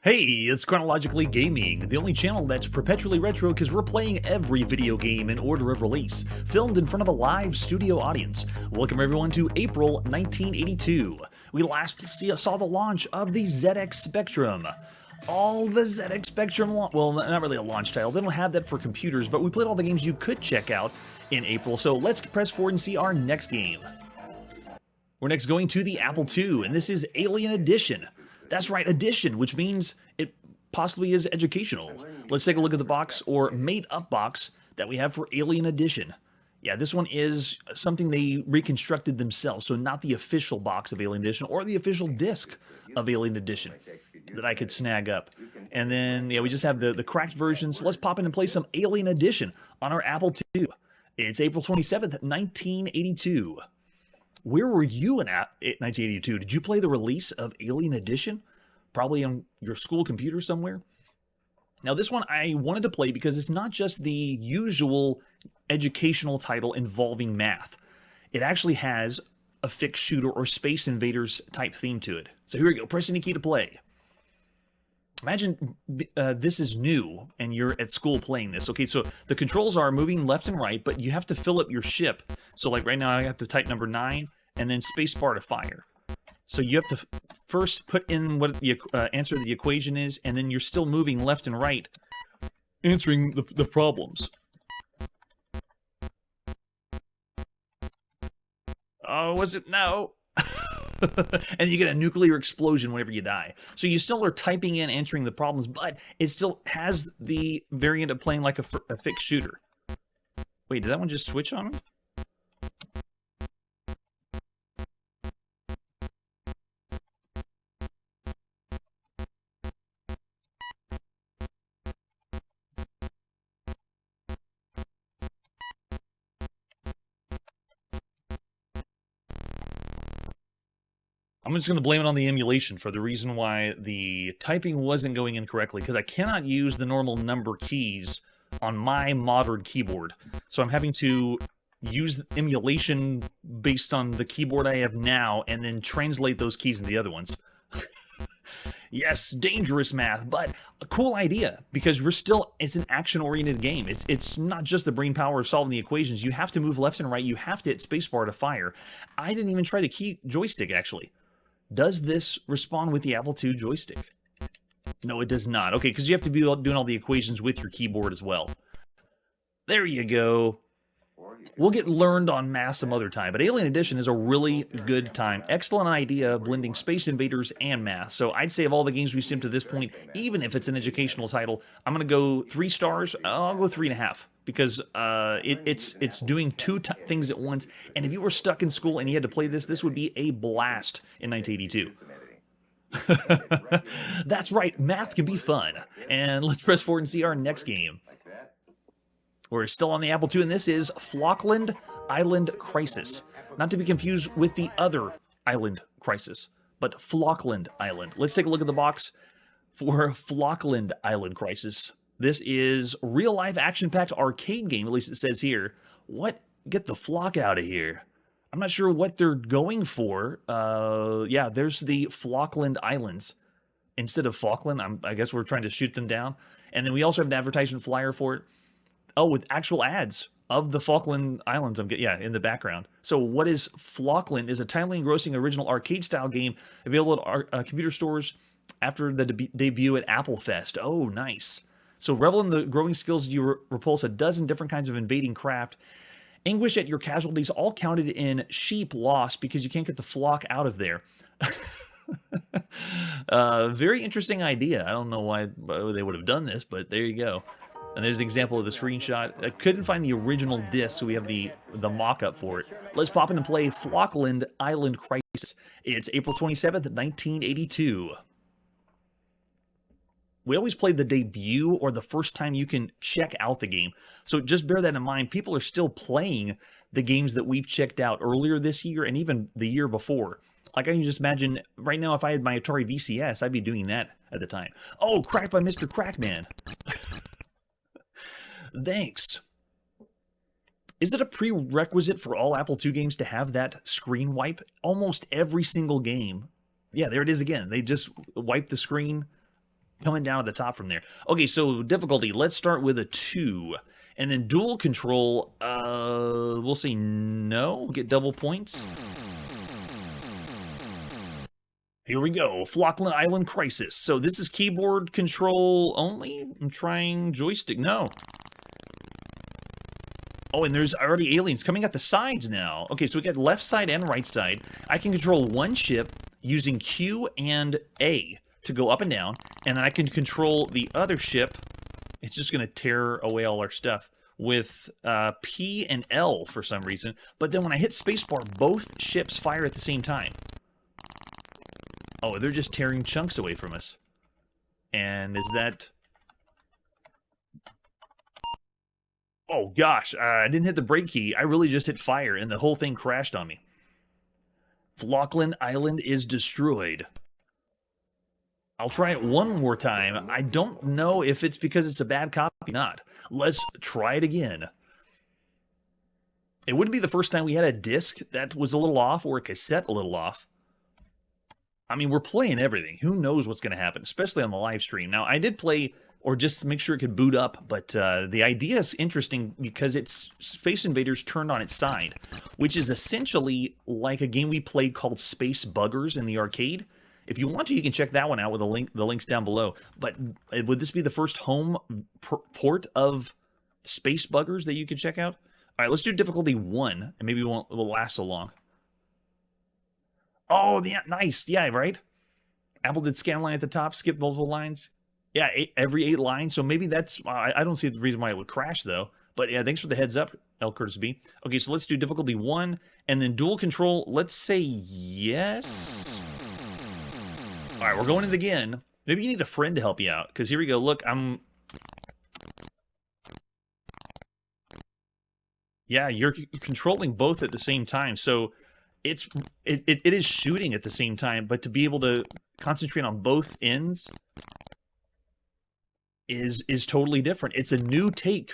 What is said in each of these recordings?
Hey, it's Chronologically Gaming, the only channel that's perpetually retro because we're playing every video game in order of release, filmed in front of a live studio audience. Welcome everyone to April 1982. We last saw the launch of the ZX Spectrum. All the ZX Spectrum, well, not really a launch title, they don't have that for computers, but we played all the games you could check out in April, so let's press forward and see our next game. We're next going to the Apple II, and this is Alien Edition. That's right, edition, which means it possibly is educational. Let's take a look at the box, or made-up box, that we have for Alien Edition. Yeah, this one is something they reconstructed themselves, so not the official box of Alien Edition, or the official disc of Alien Edition that I could snag up. And then, yeah, we just have the cracked version, so let's pop in and play some Alien Edition on our Apple II. It's April 27th, 1982. Where were you in 1982? Did you play the release of Alien Edition? Probably on your school computer somewhere? Now this one I wanted to play because it's not just the usual educational title involving math. It actually has a fixed shooter or Space Invaders type theme to it. So here we go, press any key to play. Imagine this is new and you're at school playing this. Okay, so the controls are moving left and right, but you have to fill up your ship. So like right now I have to type number 9 and then spacebar to fire. So you have to first put in what the answer to the equation is, and then you're still moving left and right, answering the problems. Oh, was it? No. And you get a nuclear explosion whenever you die. So you still are typing in, answering the problems, but it still has the variant of playing like a fixed shooter. Wait, did that one just switch on me? I'm just going to blame it on the emulation for the reason why the typing wasn't going in correctly, because I cannot use the normal number keys on my modern keyboard. So I'm having to use emulation based on the keyboard I have now and then translate those keys into the other ones. Yes, dangerous math, but a cool idea, because it's an action-oriented game. It's not just the brain power of solving the equations. You have to move left and right. You have to hit spacebar to fire. I didn't even try the key joystick, actually. Does this respond with the Apple II joystick? No, it does not. Okay, because you have to be doing all the equations with your keyboard as well. There you go. We'll get learned on math some other time, but Alien Edition is a really good time. Excellent idea blending Space Invaders and math. So I'd say of all the games we've seen to this point, even if it's an educational title, I'm going to go 3 stars. I'll go 3.5 because it's doing two things at once. And if you were stuck in school and you had to play this would be a blast in 1982. That's right, math can be fun. And let's press forward and see our next game. We're still on the Apple II, and this is Flockland Island Crisis. Not to be confused with the other Island Crisis, but Flockland Island. Let's take a look at the box for Flockland Island Crisis. This is real-life action-packed arcade game, at least it says here. What? Get the flock out of here. I'm not sure what they're going for. Yeah, there's the Flockland Islands. Instead of Falkland, I guess we're trying to shoot them down. And then we also have an advertisement flyer for it. Oh, with actual ads of the Falkland Islands, in the background. So what is Flockland is a timely engrossing original arcade-style game available at computer stores after the debut at Apple Fest. Oh, nice. So revel in the growing skills as you repulse a dozen different kinds of invading craft. Anguish at your casualties, all counted in sheep lost because you can't get the flock out of there. Very interesting idea. I don't know why they would have done this, but there you go. And there's an example of the screenshot. I couldn't find the original disc, so we have the mock-up for it. Let's pop in and play Flockland Island Crisis. It's April 27th, 1982. We always play the debut or the first time you can check out the game. So just bear that in mind. People are still playing the games that we've checked out earlier this year and even the year before. Like I can just imagine, right now if I had my Atari VCS, I'd be doing that at the time. Oh, Cracked by Mr. Crackman. Thanks. Is it a prerequisite for all Apple II games to have that screen wipe? Almost every single game. Yeah, there it is again. They just wipe the screen coming down at the top from there. Okay, so difficulty, let's start with a 2. And then dual control, we'll say no, get double points. Here we go, Flockland Island Crisis. So this is keyboard control only? I'm trying joystick, no. Oh, and there's already aliens coming at the sides now. Okay, so we got left side and right side. I can control one ship using Q and A to go up and down, and then I can control the other ship. It's just going to tear away all our stuff with P and L for some reason. But then when I hit spacebar, both ships fire at the same time. Oh, they're just tearing chunks away from us. And is that... Oh gosh, I didn't hit the brake key. I really just hit fire and the whole thing crashed on me. Flockland Island is destroyed. I'll try it one more time. I don't know if it's because it's a bad copy or not. Let's try it again. It wouldn't be the first time we had a disc that was a little off or a cassette a little off. I mean, we're playing everything. Who knows what's going to happen, especially on the live stream. Now, I did play, or just to make sure it could boot up, but the idea is interesting because it's Space Invaders turned on its side, which is essentially like a game we played called Space Buggers in the arcade. If you want to, you can check that one out with the links down below. But would this be the first home port of Space Buggers that you could check out? All right, let's do difficulty 1, and maybe it won't last so long. Oh, yeah, nice. Yeah, right? Apple did scan line at the top, skip multiple lines. Yeah, every 8 lines. So maybe that's... I don't see the reason why it would crash, though. But yeah, thanks for the heads up, L. Curtis B. Okay, so let's do difficulty 1, and then dual control. Let's say yes. All right, we're going in again. Maybe you need a friend to help you out, because here we go. Look, I'm... Yeah, you're controlling both at the same time, so... It is shooting at the same time, but to be able to concentrate on both ends is totally different. It's a new take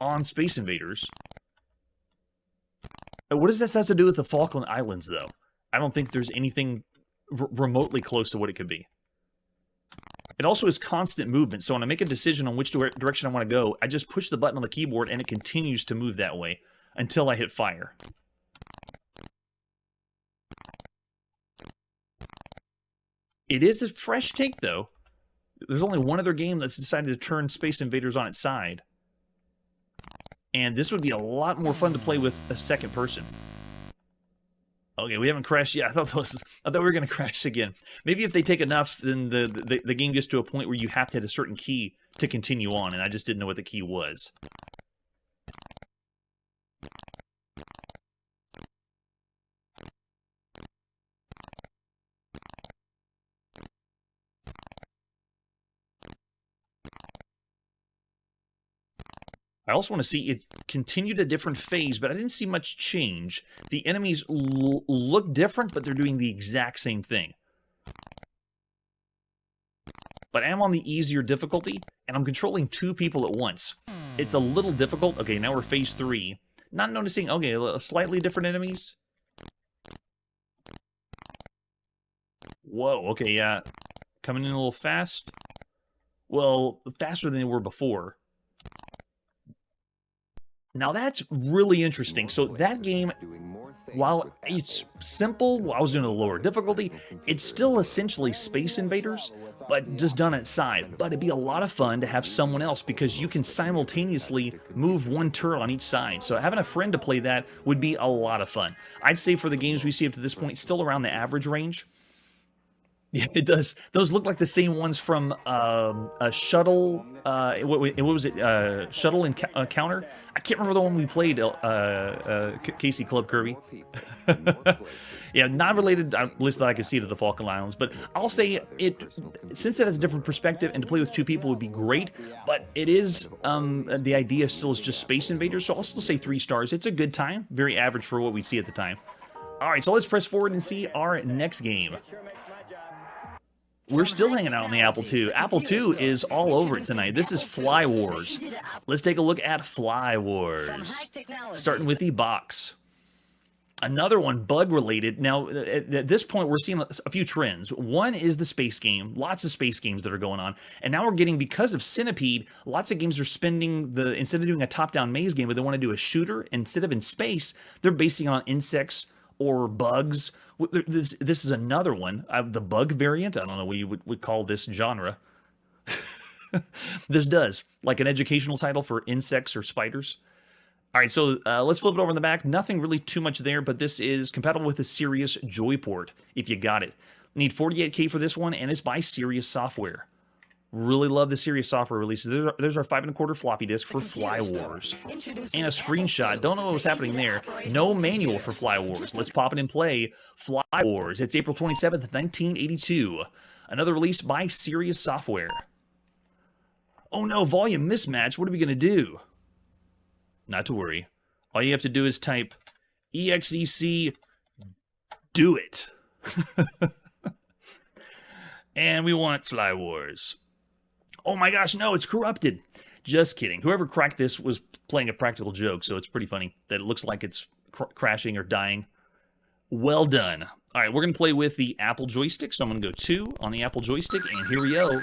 on Space Invaders. What does this have to do with the Falkland Islands, though? I don't think there's anything remotely close to what it could be. It also is constant movement, so when I make a decision on which direction I want to go, I just push the button on the keyboard and it continues to move that way until I hit fire. It is a fresh take, though. There's only one other game that's decided to turn Space Invaders on its side. And this would be a lot more fun to play with a second person. Okay, we haven't crashed yet. I thought we were going to crash again. Maybe if they take enough, then the game gets to a point where you have to hit a certain key to continue on, and I just didn't know what the key was. I also want to see it continued a different phase, but I didn't see much change. The enemies look different, but they're doing the exact same thing. But I'm on the easier difficulty, and I'm controlling 2 people at once. It's a little difficult. Okay, now we're phase 3. Not noticing, okay, slightly different enemies. Whoa, okay, yeah. Coming in a little fast. Well, faster than they were before. Now that's really interesting. So that game, while it's simple, while I was doing a lower difficulty, it's still essentially Space Invaders, but just done outside. But it'd be a lot of fun to have someone else because you can simultaneously move one turret on each side. So having a friend to play that would be a lot of fun. I'd say for the games we see up to this point, still around the average range. Yeah, it does. Those look like the same ones from a Shuttle. What was it? Shuttle Encounter. I can't remember the one we played. Casey Club Kirby. Yeah, not related. At least that I can see to the Falkland Islands. But I'll say it, since it has a different perspective, and to play with 2 people would be great. But it is the idea still is just Space Invaders. So I'll still say 3 stars. It's a good time. Very average for what we see at the time. All right, so let's press forward and see our next game. We're still hanging out on the Apple II. Apple II is all over it tonight. This is Fly Wars. Let's take a look at Fly Wars. Starting with the box. Another one, bug related. Now, at this point, we're seeing a few trends. One is the space game, lots of space games that are going on. And now we're getting, because of Centipede, lots of games are spending instead of doing a top-down maze game where they want to do a shooter, instead of in space, they're basing it on insects or bugs. This is another one, the bug variant. I don't know what you would call this genre. This does, like an educational title for insects or spiders. All right, so let's flip it over in the back. Nothing really too much there, but this is compatible with the Sirius Joyport, if you got it. Need 48K for this one, and it's by Sirius Software. Really love the Sirius Software releases. There's our 5.25 floppy disk for Fly Wars. And a screenshot. Don't know what was happening there. No manual for Fly Wars. Let's pop it and play Fly Wars. It's April 27th, 1982. Another release by Sirius Software. Oh no, volume mismatch. What are we going to do? Not to worry. All you have to do is type EXEC, do it. And we want Fly Wars. Oh my gosh, no, it's corrupted. Just kidding. Whoever cracked this was playing a practical joke, so it's pretty funny that it looks like it's crashing or dying. Well done. All right, we're going to play with the Apple joystick, so I'm going to go 2 on the Apple joystick, and here we go.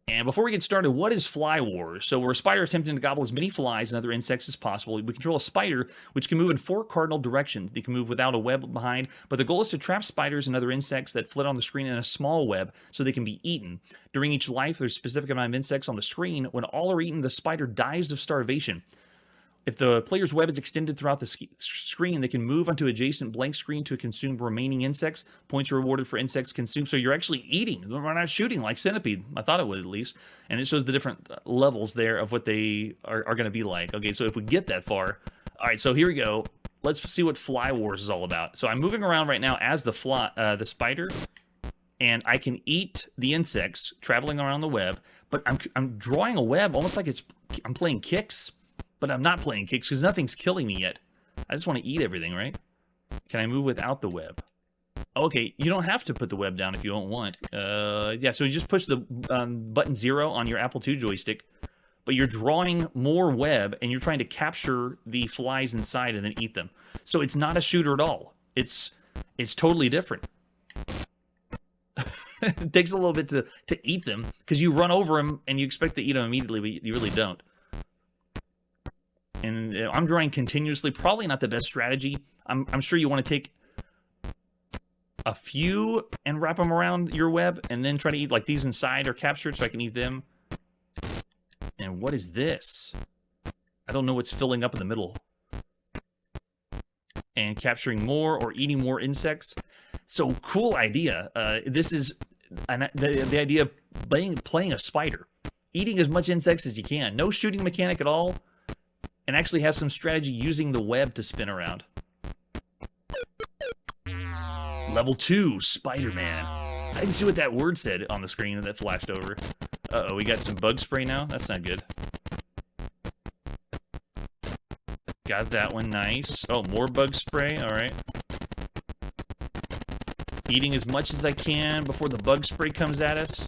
And before we get started, what is Fly Wars? So we're a spider attempting to gobble as many flies and other insects as possible. We control a spider, which can move in 4 cardinal directions. They can move without a web behind, but the goal is to trap spiders and other insects that flit on the screen in a small web so they can be eaten. During each life, there's a specific amount of insects on the screen. When all are eaten, the spider dies of starvation. If the player's web is extended throughout the screen, they can move onto adjacent blank screen to consume remaining insects. Points are rewarded for insects consumed. So you're actually eating. We're not shooting like Centipede. I thought it would, at least. And it shows the different levels there of what they are going to be like. Okay, so if we get that far. All right, so here we go. Let's see what Fly Wars is all about. So I'm moving around right now as the spider. And I can eat the insects traveling around the web. But I'm drawing a web almost like I'm playing kicks. But I'm not playing kicks because nothing's killing me yet. I just want to eat everything, right? Can I move without the web? Okay, you don't have to put the web down if you don't want. Yeah, so you just push the button 0 on your Apple II joystick, but you're drawing more web and you're trying to capture the flies inside and then eat them. So it's not a shooter at all. It's totally different. It takes a little bit to eat them because you run over them and you expect to eat them immediately, but you really don't. And I'm drawing continuously. Probably not the best strategy. I'm sure you want to take a few and wrap them around your web and then try to eat like these inside or captured so I can eat them. And what is this? I don't know what's filling up in the middle. And capturing more or eating more insects. So cool idea. This is the idea of playing a spider. Eating as much insects as you can. No shooting mechanic at all. And actually has some strategy using the web to spin around. Level 2, Spider-Man. I didn't see what that word said on the screen that flashed over. Uh-oh, we got some bug spray now? That's not good. Got that one, nice. Oh, more bug spray, alright. Eating as much as I can before the bug spray comes at us.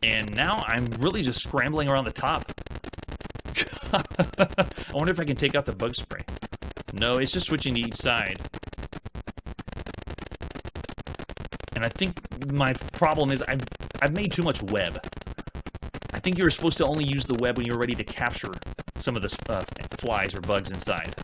And now I'm really just scrambling around the top. I wonder if I can take out the bug spray. No, it's just switching to each side. And I think my problem is I've made too much web. I think you were supposed to only use the web when you're ready to capture some of the flies or bugs inside.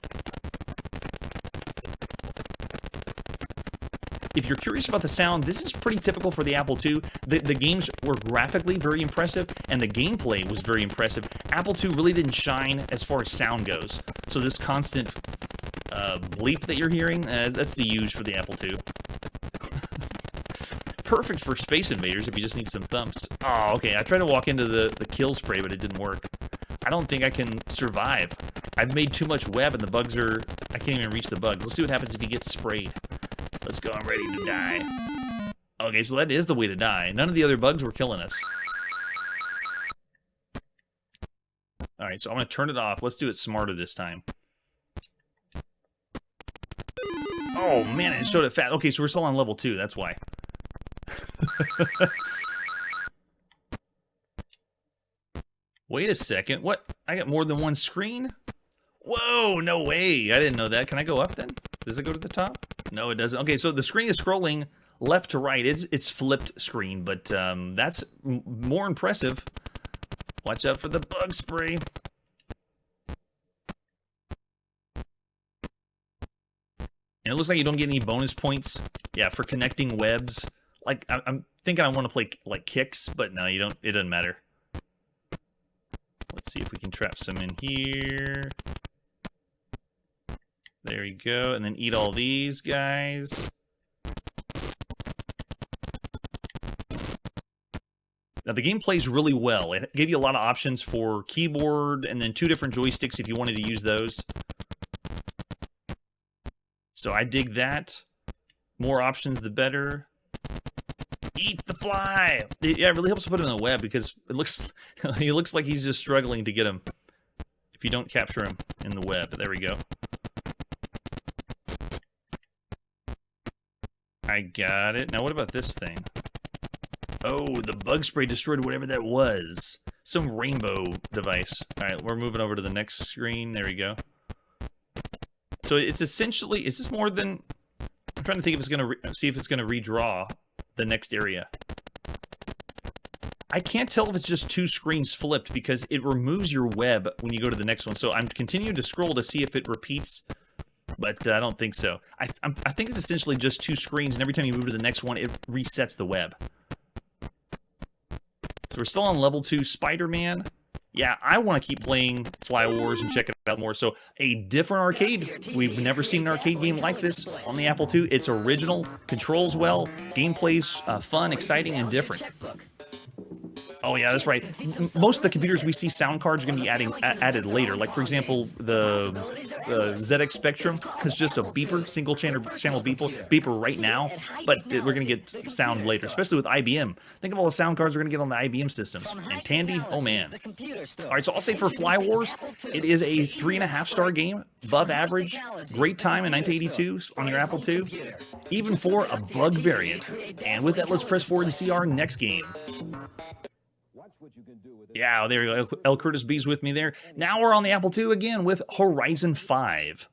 If you're curious about the sound, this is pretty typical for the Apple II. The games were graphically very impressive, and the gameplay was very impressive. Apple II really didn't shine as far as sound goes. So this constant bleep that you're hearing, that's the use for the Apple II. Perfect for Space Invaders if you just need some thumps. Oh, okay, I tried to walk into the kill spray, but it didn't work. I don't think I can survive. I've made too much web, and the bugs are... I can't even reach the bugs. Let's see what happens if he gets sprayed. Let's go, I'm ready to die. Okay, so that is the way to die. None of the other bugs were killing us. Alright, so I'm going to turn it off. Let's do it smarter this time. Oh, man, it showed it fast. Okay, so we're still on level 2, that's why. Wait a second. What? I got more than one screen? Whoa, no way. I didn't know that. Can I go up then? Does it go to the top? No, it doesn't. Okay, so the screen is scrolling left to right. It's flipped screen, but that's more impressive. Watch out for the bug spray. And it looks like you don't get any bonus points. Yeah, for connecting webs. Like, I'm thinking I want to play, like, kicks, but no, you don't. It doesn't matter. Let's see if we can trap some in here. There you go. And then eat all these guys. Now, the game plays really well. It gave you a lot of options for keyboard and then 2 different joysticks if you wanted to use those. So I dig that. More options, the better. Eat the fly! Yeah, it really helps to put him in the web because it looks he looks like he's just struggling to get him if you don't capture him in the web. There we go. I got it. Now what about this thing? Oh, the bug spray destroyed whatever that was. Some rainbow device. All right, we're moving over to the next screen. There we go. So it's essentially, is this more than, I'm trying to think if it's going to, see if it's going to redraw the next area. I can't tell if it's just 2 screens flipped because it removes your web when you go to the next one. So I'm continuing to scroll to see if it repeats, but I don't think so. I think it's essentially just 2 screens, and every time you move to the next one, it resets the web. So we're still on level 2 Spider-Man. Yeah, I want to keep playing Fly Wars and check it out more. So a different arcade. We've never seen an arcade game like this on the Apple II. It's original, controls well, gameplay's fun, exciting, and different. Oh yeah, that's right. Most of the computers we see sound cards are going to be added later. Like for example, the ZX Spectrum is just a beeper, single channel beeper right now, but we're going to get sound later, especially with IBM. Think of all the sound cards we're going to get on the IBM systems. And Tandy, oh man. All right, so I'll say for Fly Wars, it is a 3.5-star game, above average, great time in 1982 on your Apple II, even for a bug variant. And with that, let's press forward to see our next game. Yeah, there you go. El Curtis B's with me there. Now we're on the Apple II again with Horizon 5.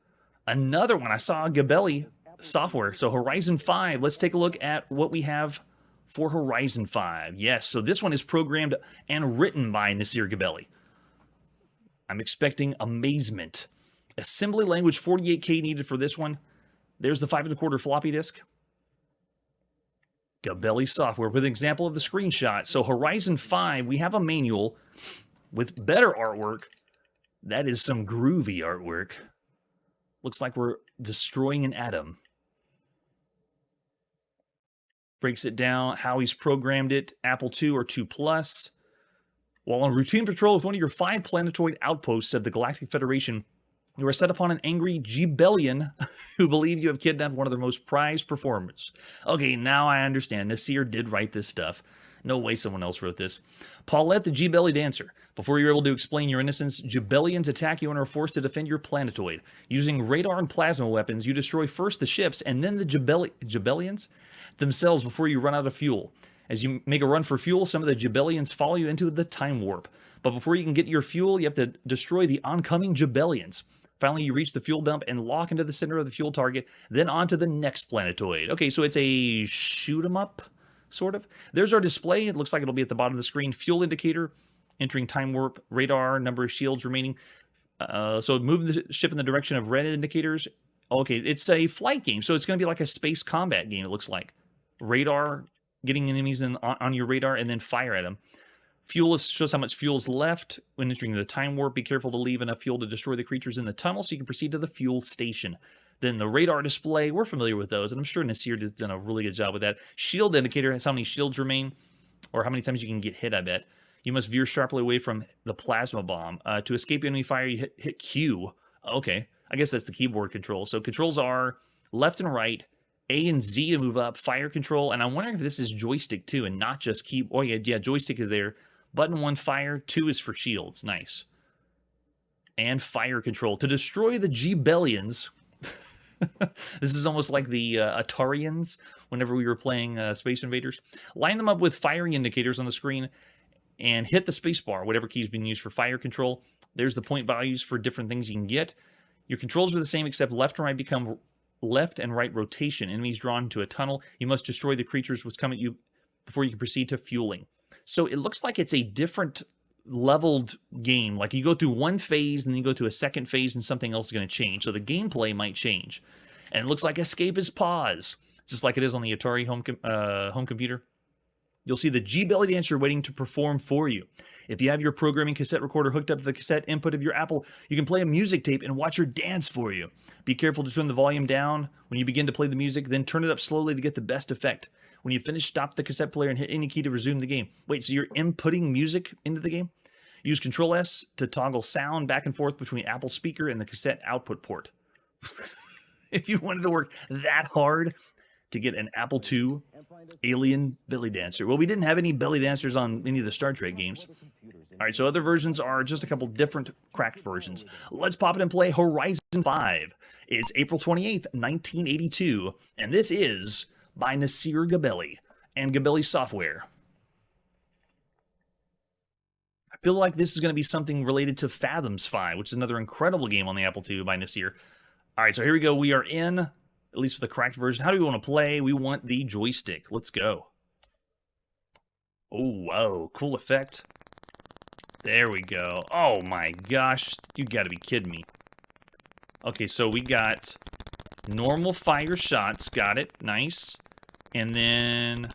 Another one. I saw Gabelli software. So Horizon 5, let's take a look at what we have for Horizon 5. Yes, so this one is programmed and written by Nasir Gabelli. I'm expecting amazement. Assembly language 48K needed for this one. There's the 5.25 floppy disk. Gabelli software with an example of the screenshot. So Horizon 5, we have a manual with better artwork. That is some groovy artwork. Looks like we're destroying an atom. Breaks it down, how he's programmed it, Apple II or II Plus. While on routine patrol with one of your 5 planetoid outposts of the Galactic Federation, you are set upon an angry Gibellion who believes you have kidnapped one of their most prized performers. Okay, now I understand. Nasir did write this stuff. No way someone else wrote this. Paulette the Gibelli dancer. Before you're able to explain your innocence, Gibellions attack you and are forced to defend your planetoid. Using radar and plasma weapons, you destroy first the ships and then the Gibellions themselves before you run out of fuel. As you make a run for fuel, some of the Gibellions follow you into the time warp. But before you can get your fuel, you have to destroy the oncoming Gibellions. Finally, you reach the fuel dump and lock into the center of the fuel target, then onto the next planetoid. Okay, so it's a shoot-'em-up, sort of. There's our display. It looks like it'll be at the bottom of the screen. Fuel indicator, entering time warp, radar, number of shields remaining. So move the ship in the direction of red indicators. Okay, it's a flight game, so it's going to be like a space combat game, it looks like. Radar, getting enemies on your radar, and then fire at them. Fuel shows how much fuel is left when entering the time warp. Be careful to leave enough fuel to destroy the creatures in the tunnel so you can proceed to the fuel station. Then the radar display, we're familiar with those, and I'm sure Nasir has done a really good job with that. Shield indicator has how many shields remain, or how many times you can get hit, I bet. You must veer sharply away from the plasma bomb. To escape enemy fire, you hit Q. Okay, I guess that's the keyboard control. So controls are left and right, A and Z to move up, fire control, and I'm wondering if this is joystick too, and not just keyboard. Oh yeah, joystick is there. Button 1, fire. 2 is for shields. Nice. And fire control. To destroy the Gibellions. This is almost like the Atarians whenever we were playing Space Invaders. Line them up with firing indicators on the screen and hit the space bar, whatever key is being used for fire control. There's the point values for different things you can get. Your controls are the same, except left and right become left and right rotation. Enemies drawn into a tunnel. You must destroy the creatures which come at you before you can proceed to fueling. So it looks like it's a different leveled game. Like you go through one phase and then you go to a second phase and something else is going to change. So the gameplay might change. And it looks like escape is pause, just like it is on the Atari home computer. You'll see the G Belly Dancer waiting to perform for you. If you have your programming cassette recorder hooked up to the cassette input of your Apple, you can play a music tape and watch her dance for you. Be careful to turn the volume down when you begin to play the music, then turn it up slowly to get the best effect. When you finish, stop the cassette player and hit any key to resume the game. Wait, so you're inputting music into the game? Use Control S to toggle sound back and forth between Apple speaker and the cassette output port. If you wanted to work that hard to get an Apple II Alien Belly Dancer. Well, we didn't have any belly dancers on any of the Star Trek games. All right, so other versions are just a couple different cracked versions. Let's pop it and play Horizon 5. It's April 28th, 1982, and this is by Nasir Gabelli and Gabelli Software. I feel like this is going to be something related to Fathoms 5, which is another incredible game on the Apple II by Nasir. All right, so here we go. We are in, at least for the cracked version. How do we want to play? We want the joystick. Let's go. Oh, whoa. Cool effect. There we go. Oh, my gosh. You got to be kidding me. Okay, so we got normal fire shots. Got it. Nice. And then...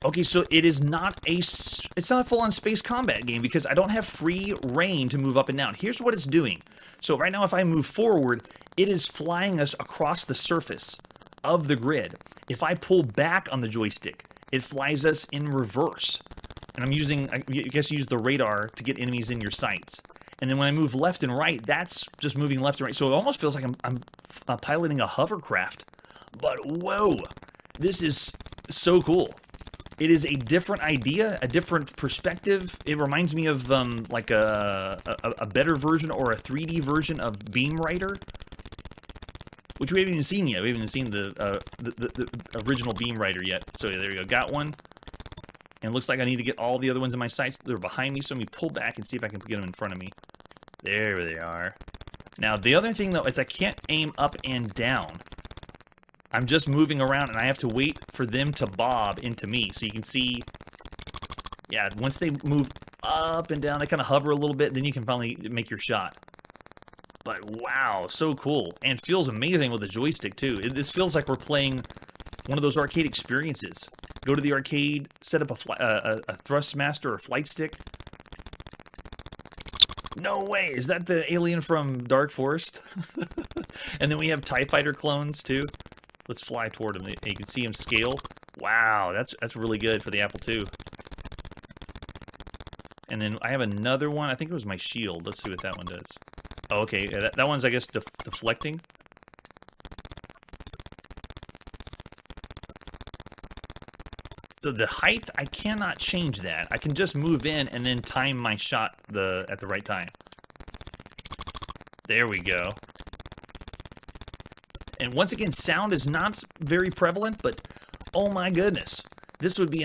Okay, so it is not a... It's not a full-on space combat game because I don't have free reign to move up and down. Here's what it's doing. So right now, if I move forward, it is flying us across the surface of the grid. If I pull back on the joystick, it flies us in reverse. And I'm using, I guess you use the radar to get enemies in your sights. And then when I move left and right, that's just moving left and right. So it almost feels like I'm piloting a hovercraft. But whoa, this is so cool. It is a different idea, a different perspective. It reminds me of like a better version or a 3D version of Beam Rider, which we haven't even seen yet. We haven't even seen the original Beam Rider yet. So there we go, got one. And it looks like I need to get all the other ones in my sights. They're behind me, so let me pull back and see if I can get them in front of me. There they are. Now, the other thing, though, is I can't aim up and down. I'm just moving around, and I have to wait for them to bob into me. So you can see, yeah, once they move up and down, they kind of hover a little bit, then you can finally make your shot. But wow, so cool. And feels amazing with the joystick, too. This feels like we're playing one of those arcade experiences. Go to the arcade, set up a Thrustmaster or flight stick. No way! Is that the alien from Dark Forest? And then we have TIE Fighter clones, too. Let's fly toward him. You can see him scale. Wow, that's really good for the Apple II. And then I have another one. I think it was my shield. Let's see what that one does. Oh, okay. That one's, I guess, deflecting. So the height, I cannot change that. I can just move in and then time my shot at the right time. There we go. And once again, sound is not very prevalent, but oh my goodness. This would be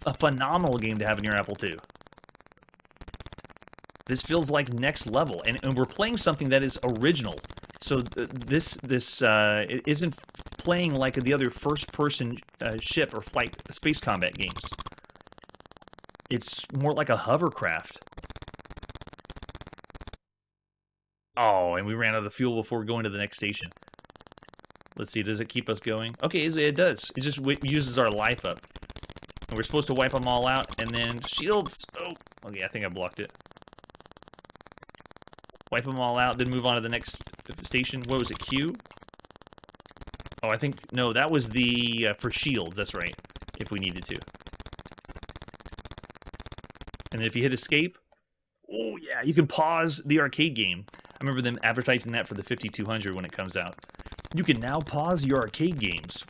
a phenomenal game to have in your Apple II. This feels like next level, and we're playing something that is original. So this it isn't playing like the other first-person ship or flight space combat games. It's more like a hovercraft. Oh, and we ran out of fuel before going to the next station. Let's see, does it keep us going? Okay, it does. It just uses our life up. And we're supposed to wipe them all out, and then shields. Oh, okay, I think I blocked it. Wipe them all out, then move on to the next station. What was it, Q? Oh, I think, no, that was the, for shield, that's right, if we needed to. And then if you hit escape, oh yeah, you can pause the arcade game. I remember them advertising that for the 5200 when it comes out. You can now pause your arcade games.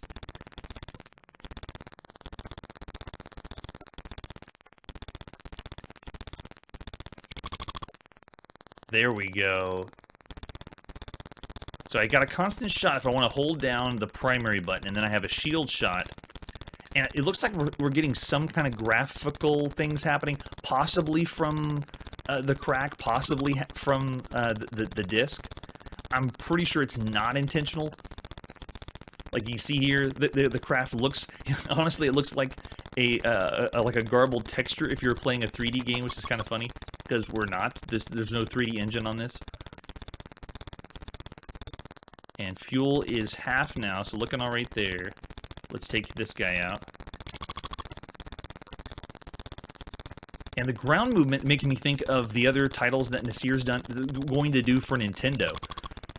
There we go. So I got a constant shot if I want to hold down the primary button, and then I have a shield shot. And it looks like we're getting some kind of graphical things happening, possibly from the crack possibly from the disc. I'm pretty sure it's not intentional. Like you see here, the craft looks, honestly, it looks like like a garbled texture if you're playing a 3D game, which is kind of funny, because we're not. There's no 3D engine on this. And fuel is half now, so looking all right there. Let's take this guy out. And the ground movement making me think of the other titles that Nasir's going to do for Nintendo.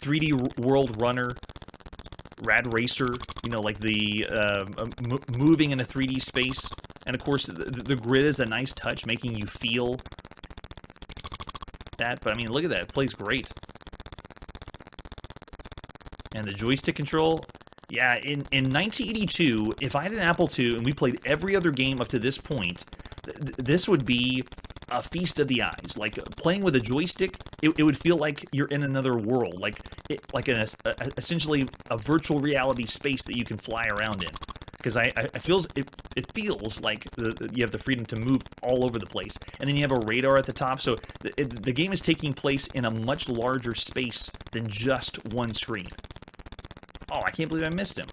3D World Runner, Rad Racer, you know, like the moving in a 3D space. And of course, the grid is a nice touch, making you feel that. But I mean, look at that, it plays great. And the joystick control, yeah, in 1982, if I had an Apple II and we played every other game up to this point, this would be a feast of the eyes. Like playing with a joystick, it would feel like you're in another world, like essentially a virtual reality space that you can fly around in. Because it feels like you have the freedom to move all over the place, and then you have a radar at the top. So the game is taking place in a much larger space than just one screen. Oh, I can't believe I missed him.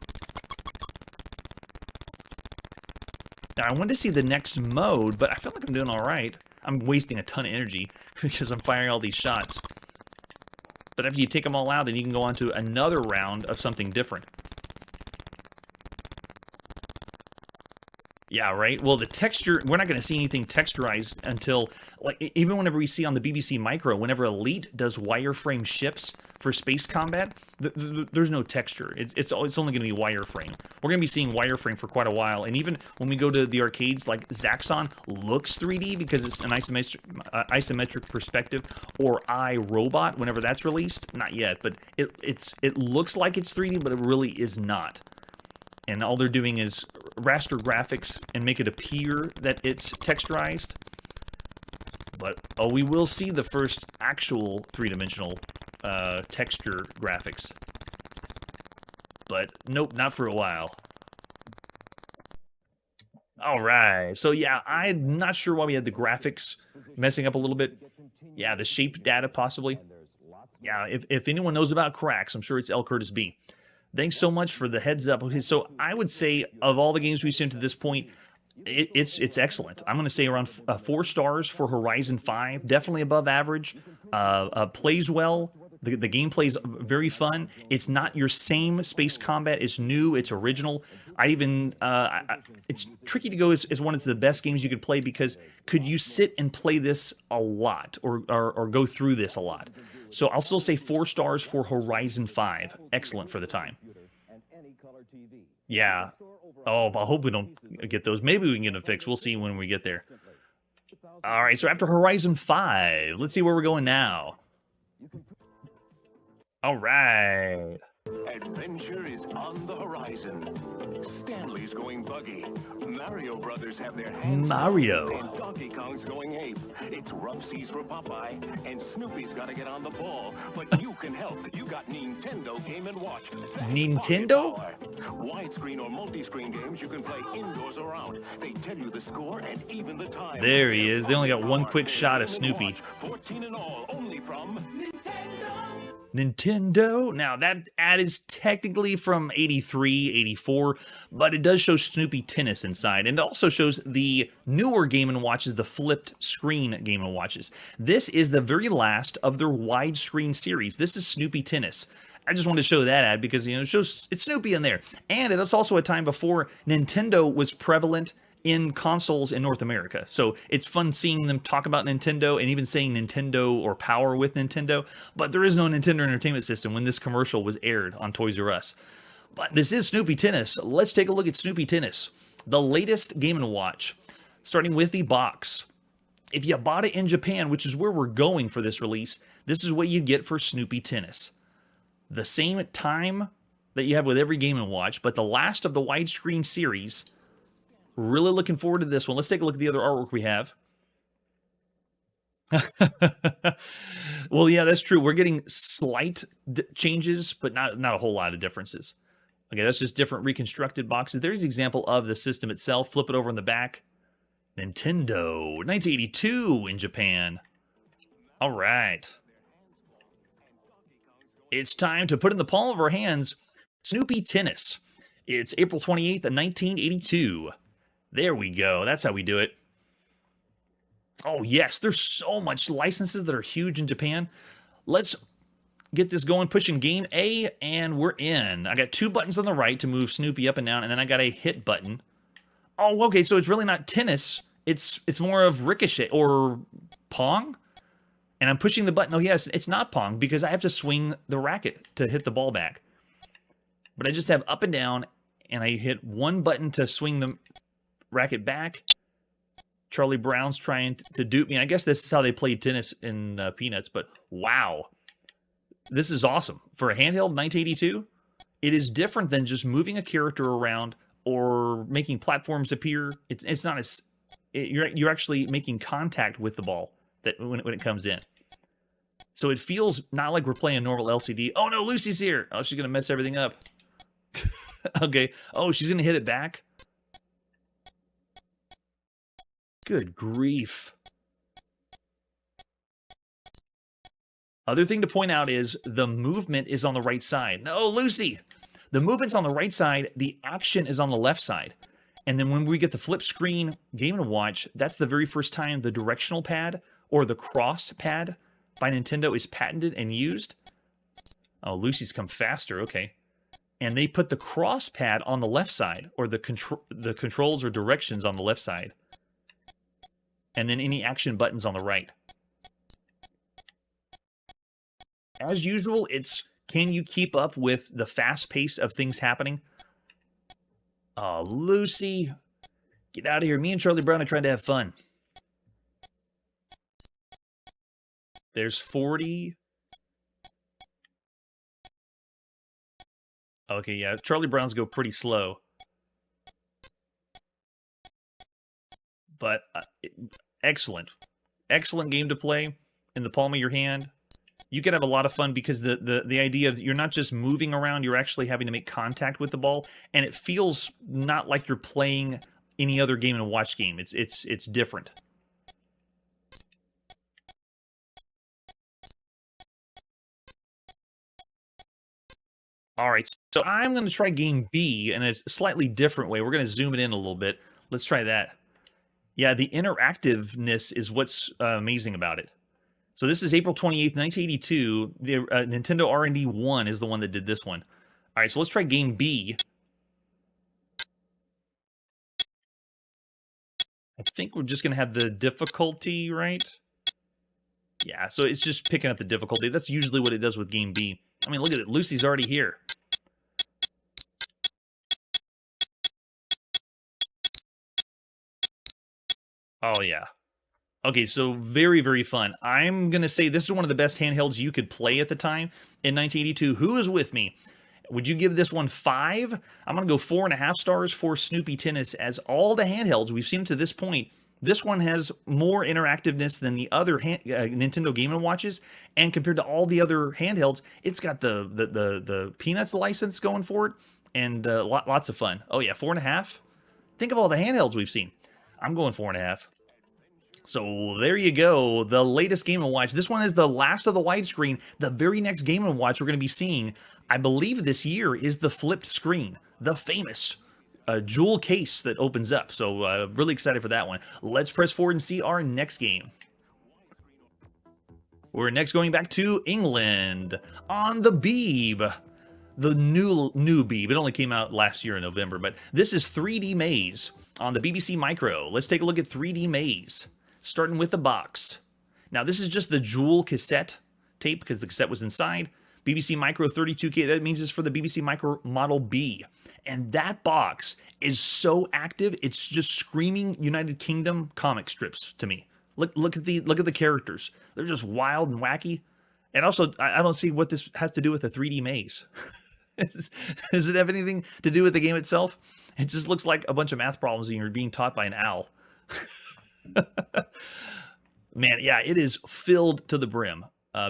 Now, I wanted to see the next mode, but I feel like I'm doing all right. I'm wasting a ton of energy because I'm firing all these shots. But after you take them all out, then you can go on to another round of something different. Yeah, right? Well, the texture, we're not going to see anything texturized until, like, even whenever we see on the BBC Micro, whenever Elite does wireframe ships for space combat, there's no texture. It's only going to be wireframe. We're going to be seeing wireframe for quite a while, and even when we go to the arcades, like Zaxxon looks 3D because it's an isometric perspective, or iRobot, whenever that's released, not yet, but it looks like it's 3D, but it really is not. And all they're doing is raster graphics and make it appear that it's texturized. But, oh, we will see the first actual three-dimensional texture graphics. But, nope, not for a while. Alright, so yeah, I'm not sure why we had the graphics messing up a little bit. Yeah, the shape data possibly. Yeah, if anyone knows about cracks, I'm sure it's L. Curtis B. Thanks so much for the heads up. Okay, so I would say of all the games we've seen to this point, it's excellent. I'm going to say around 4 stars for Horizon 5. Definitely above average. Plays well. The gameplay is very fun. It's not your same space combat. It's new. It's original. It's tricky to go as one of the best games you could play, because could you sit and play this a lot or go through this a lot? So I'll still say 4 stars for Horizon 5. Excellent for the time. Yeah. Oh, I hope we don't get those. Maybe we can get them fixed. We'll see when we get there. All right, so after Horizon 5, let's see where we're going now. All right. Adventure is on the horizon. Stanley's going buggy. Mario Brothers have their hands Mario. and Donkey Kong's going ape. It's rough seas for Popeye, and Snoopy's got to get on the ball. But you can help. You got Nintendo Game & Watch. Nintendo? Widescreen or multi-screen games you can play indoors or out. They tell you the score and even the time. There he is. They only got one quick shot of Snoopy. 14 in all, only from Nintendo. Now, that ad is technically from 83, 84, but it does show Snoopy Tennis inside, and it also shows the newer Game & Watches, the flipped screen Game & Watches. This is the very last of their widescreen series. This is Snoopy Tennis. I just wanted to show that ad because, you know, it shows it's Snoopy in there. And it is also a time before Nintendo was prevalent in consoles in North America. So it's fun seeing them talk about Nintendo and even saying Nintendo or Power with Nintendo, but there is no Nintendo Entertainment System when this commercial was aired on Toys R Us. But this is Snoopy Tennis. Let's take a look at Snoopy Tennis, the latest Game & Watch, starting with the box. If you bought it in Japan, which is where we're going for this release, this is what you get for Snoopy Tennis. The same time that you have with every Game & Watch, but the last of the widescreen series. Really looking forward to this one. Let's take a look at the other artwork we have. Well, yeah, that's true. We're getting slight changes, but not a whole lot of differences. Okay, that's just different reconstructed boxes. There's the example of the system itself. Flip it over in the back. Nintendo, 1982 in Japan. All right. It's time to put in the palm of our hands Snoopy Tennis. It's April 28th, 1982. There we go. That's how we do it. Oh, yes. There's so much licenses that are huge in Japan. Let's get this going, pushing game A, and we're in. I got 2 buttons on the right to move Snoopy up and down, and then I got a hit button. Oh, okay, so it's really not tennis. It's more of ricochet or pong. And I'm pushing the button. Oh, yes, it's not pong because I have to swing the racket to hit the ball back. But I just have up and down, and I hit 1 button to swing the racket back. Charlie Brown's trying to dupe me. I guess this is how they played tennis in Peanuts, but wow. This is awesome. For a handheld 1982, it is different than just moving a character around or making platforms appear. It's not as... You're actually making contact with the ball that when it comes in. So it feels not like we're playing a normal LCD. Oh no, Lucy's here. Oh, she's going to mess everything up. Okay. Oh, she's going to hit it back. Good grief. Other thing to point out is the movement is on the right side. No, Lucy! The movement's on the right side. The action is on the left side. And then when we get the flip screen Game & Watch, that's the very first time the directional pad or the cross pad by Nintendo is patented and used. Oh, Lucy's come faster. Okay. And they put the cross pad on the left side, or the controls or directions on the left side. And then any action buttons on the right. As usual, it's can you keep up with the fast pace of things happening? Oh, Lucy. Get out of here. Me and Charlie Brown are trying to have fun. There's 40. Okay, yeah. Charlie Brown's go pretty slow. But excellent. Excellent game to play in the palm of your hand. You can have a lot of fun because the idea of you're not just moving around, you're actually having to make contact with the ball, and it feels not like you're playing any other Game & Watch game. It's different. All right, so I'm going to try game B in a slightly different way. We're going to zoom it in a little bit. Let's try that. Yeah, the interactiveness is what's amazing about it. So this is April 28th, 1982. The Nintendo R&D 1 is the one that did this one. All right, so let's try game B. I think we're just going to have the difficulty, right? Yeah, so it's just picking up the difficulty. That's usually what it does with game B. I mean, look at it. Lucy's already here. Oh, yeah. Okay, so very, very fun. I'm going to say this is one of the best handhelds you could play at the time in 1982. Who is with me? Would you give this one 5? I'm going to go 4.5 stars for Snoopy Tennis. As all the handhelds we've seen to this point, this one has more interactiveness than the other Nintendo Game & Watches, and compared to all the other handhelds, it's got the Peanuts license going for it, and lots of fun. Oh yeah, 4.5? Think of all the handhelds we've seen. I'm going 4.5. So there you go, the latest Game & Watch. This one is the last of the widescreen. The very next Game & Watch we're going to be seeing, I believe this year, is the flipped screen, the famous jewel case that opens up. So really excited for that one. Let's press forward and see our next game. We're next going back to England on the Beeb. The new Beeb. It only came out last year in November, but this is 3D Maze on the BBC Micro. Let's take a look at 3D Maze. Starting with the box. Now, this is just the Jewel cassette tape because the cassette was inside. BBC Micro 32K, that means it's for the BBC Micro Model B. And that box is so active, it's just screaming United Kingdom comic strips to me. Look at the characters. They're just wild and wacky. And also, I don't see what this has to do with the 3D maze. Does it have anything to do with the game itself? It just looks like a bunch of math problems and you're being taught by an owl. Man, yeah, it is filled to the brim.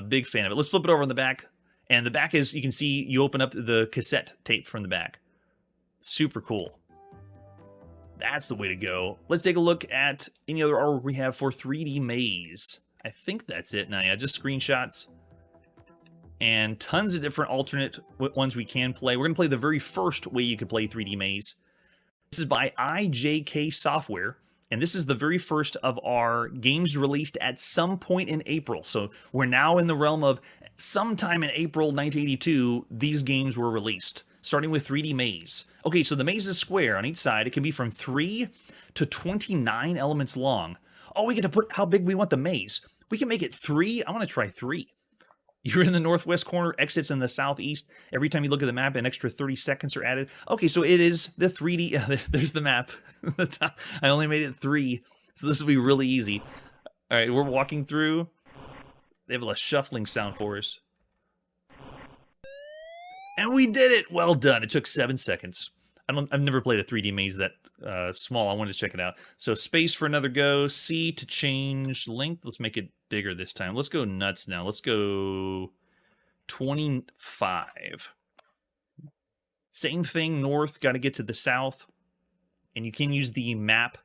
Big fan of it. Let's flip it over on the back. And the back is, you can see, you open up the cassette tape from the back. Super cool. That's the way to go. Let's take a look at any other artwork we have for 3D Maze. I think that's it. Now, yeah, just screenshots. And tons of different alternate ones we can play. We're going to play the very first way you could play 3D Maze. This is by IJK Software, and this is the very first of our games released at some point in April. So we're now in the realm of sometime in April 1982, these games were released, starting with 3D Maze. Okay, so the maze is square on each side. It can be from 3 to 29 elements long. Oh, we get to put how big we want the maze. We can make it 3. I want to try 3. You're in the northwest corner, exits in the southeast. Every time you look at the map, an extra 30 seconds are added. Okay, so it is the 3D. There's the map. I only made it 3, so this will be really easy. All right, we're walking through. They have a shuffling sound for us. And we did it! Well done. It took 7 seconds. I've never played a 3D maze that small. I wanted to check it out. So space for another go. C to change length. Let's make it bigger this time. Let's go nuts now. Let's go 25. Same thing, north. Got to get to the south. And you can use the map.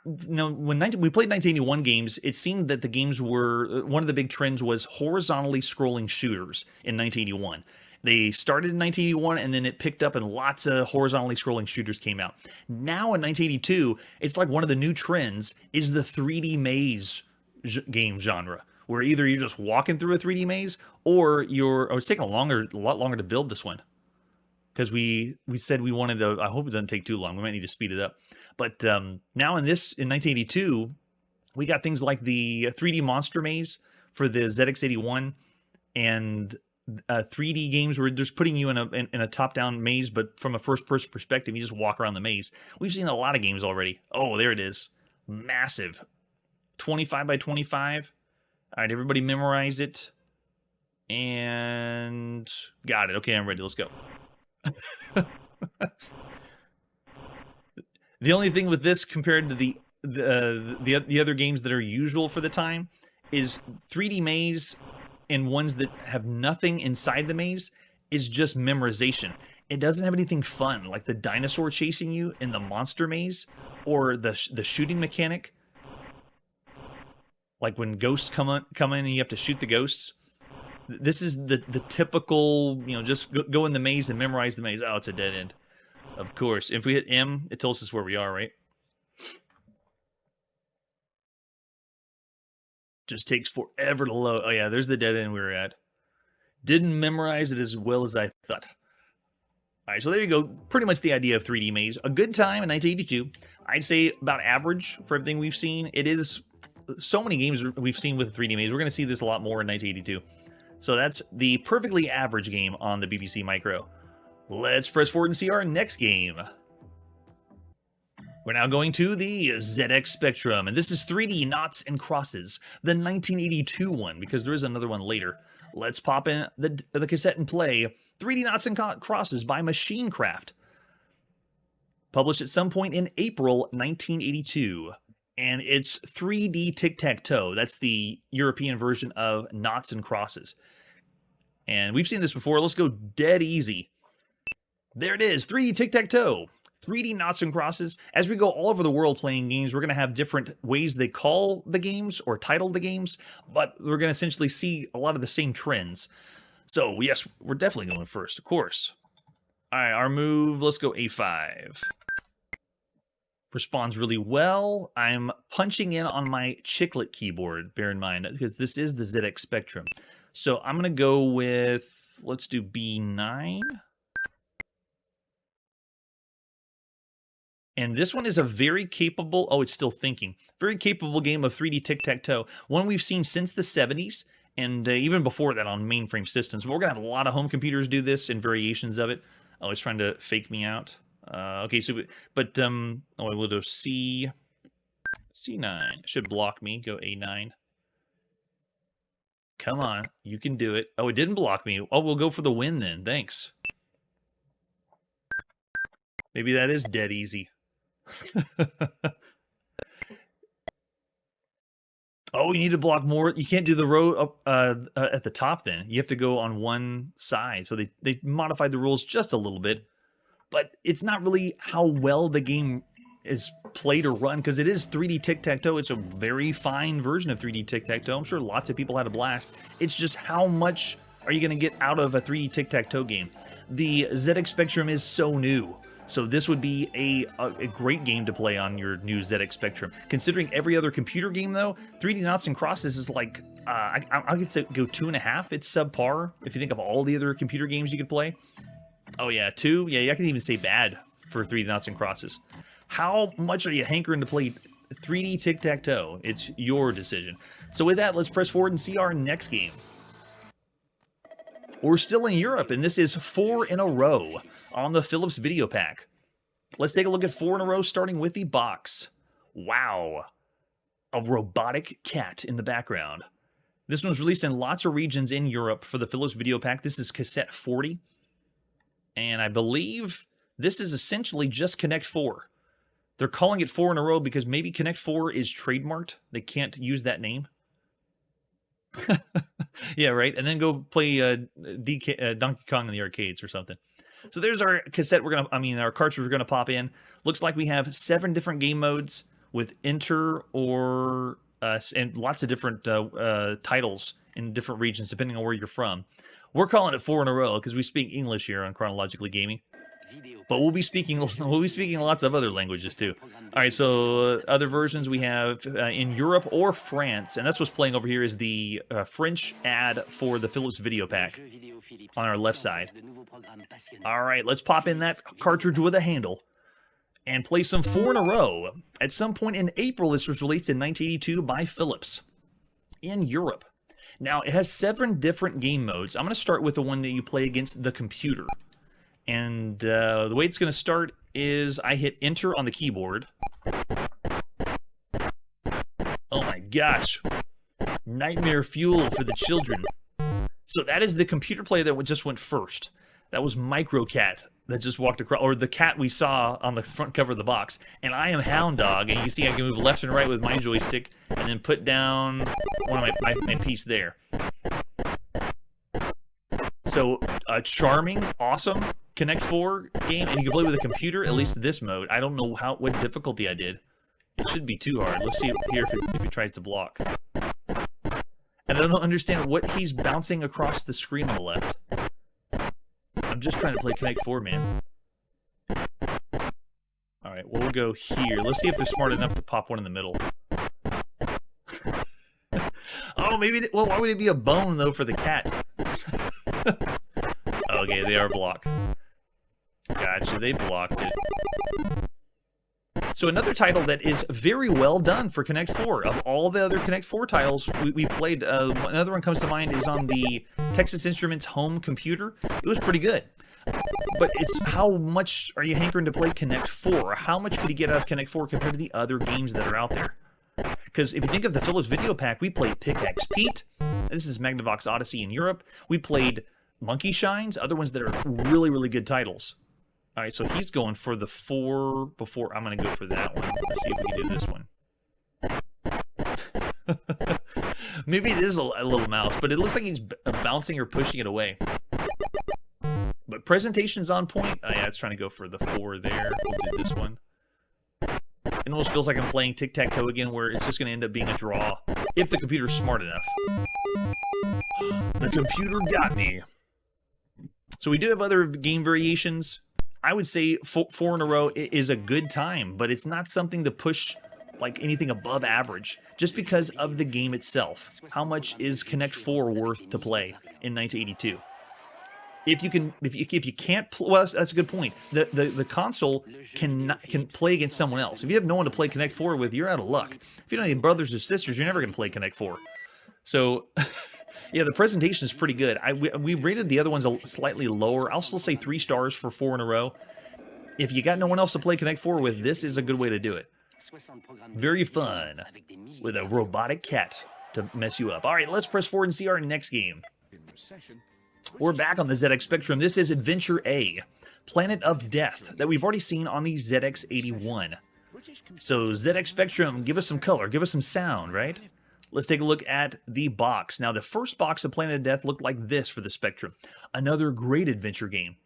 When we played 1981 games, it seemed that the games were... One of the big trends was horizontally scrolling shooters in 1981. They started in 1981, and then it picked up, and lots of horizontally scrolling shooters came out. Now in 1982, it's like one of the new trends is the 3D maze game genre, where either you're just walking through a 3D maze, or you're... Oh, it's taking a lot longer to build this one, because we said we wanted to... I hope it doesn't take too long. We might need to speed it up. But now in 1982, we got things like the 3D monster maze for the ZX81, and 3D games where they're just putting you in a top-down maze, but from a first-person perspective, you just walk around the maze. We've seen a lot of games already. Oh, there it is. Massive. 25 by 25. All right, everybody memorize it. And got it. Okay, I'm ready. Let's go. The only thing with this compared to the other games that are usual for the time is 3D maze and ones that have nothing inside the maze is just memorization. It doesn't have anything fun, like the dinosaur chasing you in the monster maze, or the shooting mechanic. Like when ghosts come in and you have to shoot the ghosts. This is the typical, just go in the maze and memorize the maze. Oh, it's a dead end. Of course. If we hit M, it tells us where we are, right? Just takes forever to load. Oh yeah, there's the dead end we were at. Didn't memorize it as well as I thought. All right, so there you go. Pretty much the idea of 3D maze. A good time in 1982. I'd say about average for everything we've seen. It is so many games we've seen with 3D maze. We're going to see this a lot more in 1982. So that's the perfectly average game on the BBC Micro. Let's press forward and see our next game. We're now going to the ZX Spectrum, and this is 3D Noughts and Crosses, the 1982 one, because there is another one later. Let's pop in the cassette and play 3D Noughts and Crosses by Machinecraft. Published at some point in April 1982. And it's 3D Tic-Tac-Toe. That's the European version of Noughts and Crosses. And we've seen this before. Let's go dead easy. There it is, 3D Tic-Tac-Toe. 3D Noughts and Crosses. As we go all over the world playing games, we're going to have different ways they call the games or title the games, but we're going to essentially see a lot of the same trends. So, yes, we're definitely going first, of course. All right, our move, let's go A5. Responds really well. I'm punching in on my chiclet keyboard, bear in mind, because this is the ZX Spectrum. So I'm going to go with, let's do B9. And this one is a very capable, oh, it's still thinking, very capable game of 3D tic-tac-toe. One we've seen since the 70s, and even before that on mainframe systems. But we're going to have a lot of home computers do this and variations of it. Oh, it's trying to fake me out. Okay, so, but, oh, we'll do C9. Should block me, go A9. Come on, you can do it. Oh, it didn't block me. Oh, we'll go for the win then, thanks. Maybe that is dead easy. Oh, you need to block more. You can't do the row up at the top then. You have to go on one side. So they modified the rules just a little bit. But it's not really how well the game is played or run, because it is 3D tic-tac-toe. It's a very fine version of 3D tic-tac-toe. I'm sure lots of people had a blast. It's just how much are you going to get out of a 3D tic-tac-toe game? The ZX Spectrum is so new. So this would be a great game to play on your new ZX Spectrum. Considering every other computer game, though, 3D Noughts and Crosses is like, I'll get to go 2.5. It's subpar if you think of all the other computer games you could play. Oh yeah, 2? Yeah, I can even say bad for 3D Noughts and Crosses. How much are you hankering to play 3D tic-tac-toe? It's your decision. So with that, let's press forward and see our next game. We're still in Europe, and this is 4 in a row on the Philips Videopac. Let's take a look at 4 in a row, starting with the box. Wow. A robotic cat in the background. This one was released in lots of regions in Europe for the Philips Videopac. This is cassette 40. And I believe this is essentially just Connect 4. They're calling it 4 in a row because maybe Connect 4 is trademarked. They can't use that name. Yeah, right. And then go play Donkey Kong in the arcades or something. So there's our cassette. Our cartridge we're gonna pop in. Looks like we have 7 different game modes with enter or and lots of different titles in different regions depending on where you're from. We're calling it 4 in a row because we speak English here on Chronologically Gaming. But we'll be speaking lots of other languages too. All right, so other versions we have in Europe or France, and that's what's playing over here is the French ad for the Philips Videopac on our left side. All right, let's pop in that cartridge with a handle and play some 4 in a row. At some point in April, this was released in 1982 by Philips in Europe. Now, it has 7 different game modes. I'm going to start with the one that you play against the computer. And the way it's going to start is I hit enter on the keyboard. Oh my gosh. Nightmare fuel for the children. So that is the computer player that just went first. That was Microcat that just walked across, or the cat we saw on the front cover of the box. And I am Hound Dog, and you can see I can move left and right with my joystick, and then put down one of my piece there. So, charming, awesome Connect 4 game, and you can play with a computer, at least this mode. I don't know what difficulty I did. It shouldn't be too hard. Let's see here if it tries to block. And I don't understand what he's bouncing across the screen on the left. I'm just trying to play Connect 4, man. Alright, well, we'll go here. Let's see if they're smart enough to pop one in the middle. Oh, maybe... Well, why would it be a bone, though, for the cat? Okay, they are blocked. Gotcha, they blocked it. So another title that is very well done for Connect 4. Of all the other Connect 4 titles we played, another one comes to mind is on the Texas Instruments home computer. It was pretty good. But it's how much are you hankering to play Connect 4? How much could you get out of Connect 4 compared to the other games that are out there? Because if you think of the Philips Videopac, we played Pickaxe Pete. This is Magnavox Odyssey in Europe. We played Monkey Shines, other ones that are really, really good titles. All right, so he's going for the 4 before. I'm going to go for that one. Let's see if we can do this one. Maybe it is a little mouse, but it looks like he's bouncing or pushing it away. But presentation's on point. Oh, yeah, it's trying to go for the 4 there. We'll do this one. It almost feels like I'm playing tic-tac-toe again, where it's just going to end up being a draw, if the computer's smart enough. The computer got me. So we do have other game variations. I would say 4 in a row is a good time, but it's not something to push like anything above average, just because of the game itself. How much is Connect 4 worth to play in 1982? If you can't, well, that's a good point. The console can play against someone else. If you have no one to play Connect 4 with, you're out of luck. If you don't have any brothers or sisters, you're never going to play Connect 4. So, yeah, the presentation is pretty good. We rated the other ones slightly lower. I'll still say 3 stars for 4 in a row. If you got no one else to play Connect 4 with, this is a good way to do it. Very fun with a robotic cat to mess you up. All right, let's press forward and see our next game. We're back on the ZX Spectrum. This is Adventure A, Planet of Death, that we've already seen on the ZX81. So ZX Spectrum, give us some color, give us some sound, right? Let's take a look at the box. Now, the first box of Planet of Death looked like this for the Spectrum. Another great adventure game.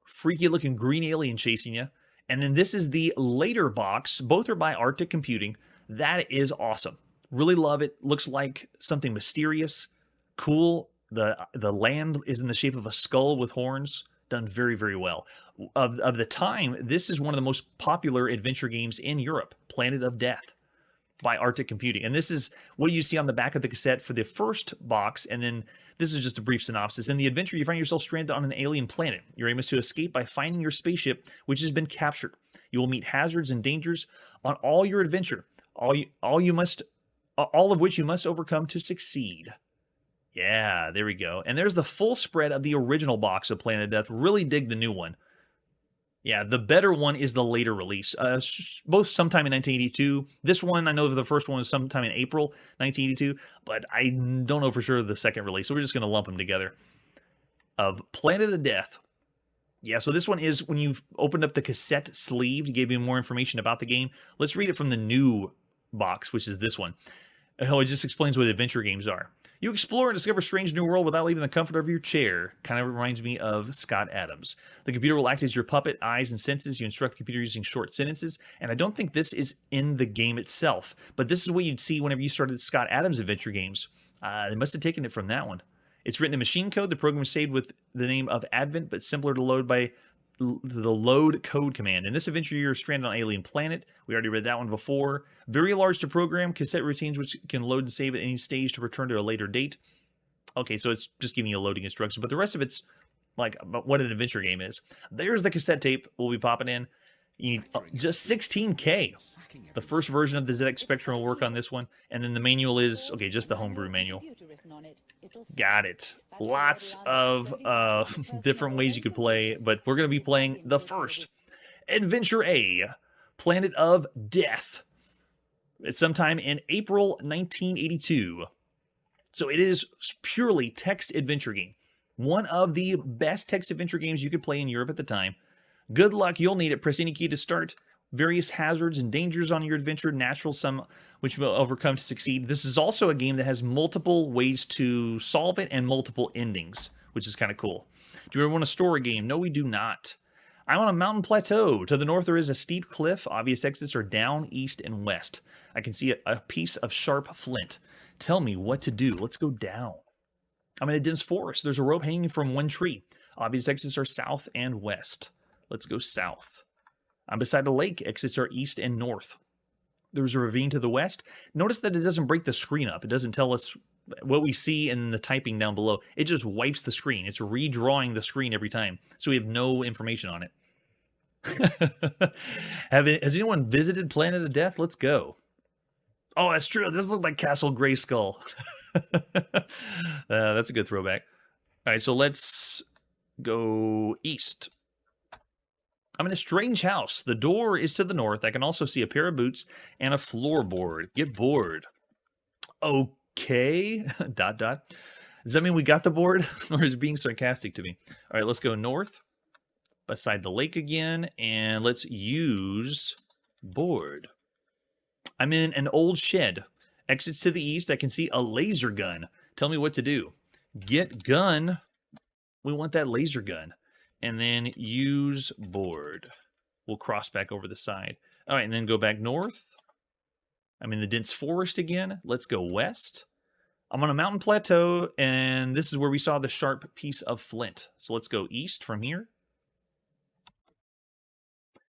Freaky looking green alien chasing you. And then this is the later box. Both are by Arctic Computing. That is awesome. Really love it. Looks like something mysterious, cool. The land is in the shape of a skull with horns. Done very, very well. Of the time, this is one of the most popular adventure games in Europe, Planet of Death by Arctic Computing. And this is what you see on the back of the cassette for the first box, and then this is just a brief synopsis. In the adventure, you find yourself stranded on an alien planet. Your aim is to escape by finding your spaceship, which has been captured. You will meet hazards and dangers on all your adventure, all of which you must overcome to succeed. Yeah, there we go. And there's the full spread of the original box of Planet of Death. Really dig the new one. Yeah, the better one is the later release, both sometime in 1982. This one, I know the first one was sometime in April 1982, but I don't know for sure the second release, so we're just going to lump them together. Of Planet of Death. Yeah, so this one is when you've opened up the cassette sleeve to give you more information about the game. Let's read it from the new box, which is this one. Oh, it just explains what adventure games are. You explore and discover a strange new world without leaving the comfort of your chair. Kind of reminds me of Scott Adams. The computer will act as your puppet, eyes and senses. You instruct the computer using short sentences. And I don't think this is in the game itself, but this is what you'd see whenever you started Scott Adams adventure games. They must have taken it from that one. It's written in machine code. The program is saved with the name of Advent, but simpler to load by the load code command. In this adventure, you're stranded on an alien planet. We already read that one before. Very large to program, cassette routines which can load and save at any stage to return to a later date. Okay, so it's just giving you a loading instruction, but the rest of it's like about what an adventure game is. There's the cassette tape we'll be popping in. You need just 16K. The first version of the ZX Spectrum will work on this one, and then the manual is, okay, just the homebrew manual. Got it. Lots of different ways you could play, but we're going to be playing the first. Adventure A, Planet of Death. It's sometime in April 1982. So it is purely text adventure game. One of the best text adventure games you could play in Europe at the time. Good luck, you'll need it. Press any key to start. Various hazards and dangers on your adventure, natural, some which will overcome to succeed. This is also a game that has multiple ways to solve it and multiple endings, which is kind of cool. Do you ever want to store a game? No, we do not. I'm on a mountain plateau. To the north, there is a steep cliff. Obvious exits are down, east, and west. I can see a piece of sharp flint. Tell me what to do. Let's go down. I'm in a dense forest. There's a rope hanging from one tree. Obvious exits are south and west. Let's go south. I'm beside a lake. Exits are east and north. There's a ravine to the west. Notice that it doesn't break the screen up. It doesn't tell us what we see in the typing down below. It just wipes the screen. It's redrawing the screen every time. So we have no information on it. Has anyone visited Planet of Death? Let's go. Oh, that's true. It does look like Castle Grayskull. That's a good throwback. All right, so let's go east. I'm in a strange house. The door is to the north. I can also see a pair of boots and a floorboard. Get bored. Okay. ... Does that mean we got the board? Or is it being sarcastic to me? All right, let's go north. Beside the lake again. And let's use board. I'm in an old shed. Exits to the east. I can see a laser gun. Tell me what to do. Get gun. We want that laser gun. And then use board. We'll cross back over the side. All right, and then go back north. I'm in the dense forest again. Let's go west. I'm on a mountain plateau, and this is where we saw the sharp piece of flint. So let's go east from here.